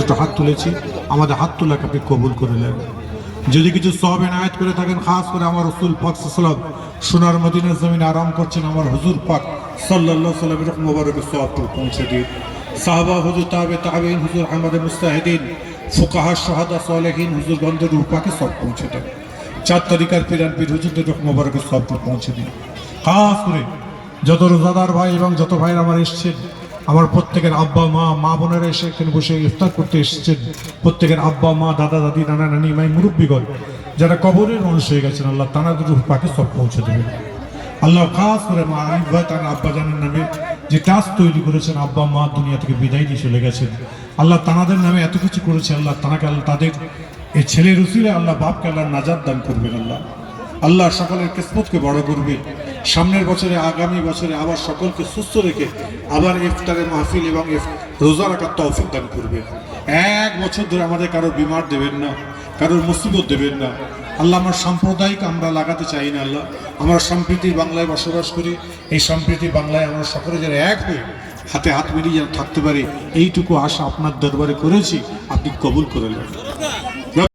একটু হাত তুলেছি, আমাদের হাত তোলাকে আপনি কবুল করে নেন। যদি কিছু সওয়াব এনায়েত করে থাকেন, খাস করে আমার রাসূল পাক সাল্লাল্লাহু আলাইহি ওয়াসাল্লাম সোনার মদিনার জমিনে আরাম করছেন, আমার হুজুর পাক সাল্লাল্লাহু আলাইহি ওয়াসাল্লামের মুবারকের সওয়াবটা পৌঁছে দিন। সাহাবা, হুজুর, তাবেঈন, হুজুর আহমদ মুস্তাহিদিন, ফুকাহা, শুহাদা, সালেহিন, হুজুর গন্ধের রূহ পাকে সব পৌঁছে দেন। 4 তারিখার পীরান পীর হুজুরদের মুবারকের সওয়াবটা পৌঁছে দিন। খাস করে যত রোজাদার ভাই এবং যত ভাইরা আমার এসছেন, আমার প্রত্যেকের আব্বা মা, মা বোনেরা এসে এখানে বসে ইফতার করতে এসেছেন, প্রত্যেকের আব্বা মা, দাদা দাদি, নানা নানি, মাই মুরব্বীগণ যারা কবরের মানুষ হয়ে গেছেন, আল্লাহ তানাদের রূহ পাকে সব পৌঁছে দেবেন। আল্লাহ খাস করে মা আরিফ ভাই তার আব্বা জানের নামে যে ট্রাস্ট তৈরি করেছেন, আব্বা মা দুনিয়া থেকে বিদায় দিয়ে চলে গেছেন, আল্লাহ তানাদের নামে এত কিছু করেছে, আল্লাহ তানাকে, আল্লাহ তাদের এই ছেলের উসিলে আল্লাহ বাপকে আল্লাহ নাজাত দান করবেন। আল্লাহ আল্লাহ সকলের কিসমতকে বড় করবে। সামনের বছরে, আগামী বছরে আবার সকলকে সুস্থ রেখে আবার ইফতারের মাহফিল এবং রোজা রাখার তৌফিক দান করবে। 1 বছর ধরে আমাদের কারোর বিমার দেবেন না, কারোর মুসিবত দেবেন না। আল্লাহ আমার সাম্প্রদায়িক আমরা লাগাতে চাই না। আল্লাহ আমরা সম্প্রীতির বাংলায় বসবাস করি, এই সম্প্রীতির বাংলায় আমরা সকলে যারা এক হয়ে হাতে হাত মিলিয়ে যেন থাকতে পারি, এইটুকু আশা আপনার দরবারে করেছি, আপনি কবুল করে নেন।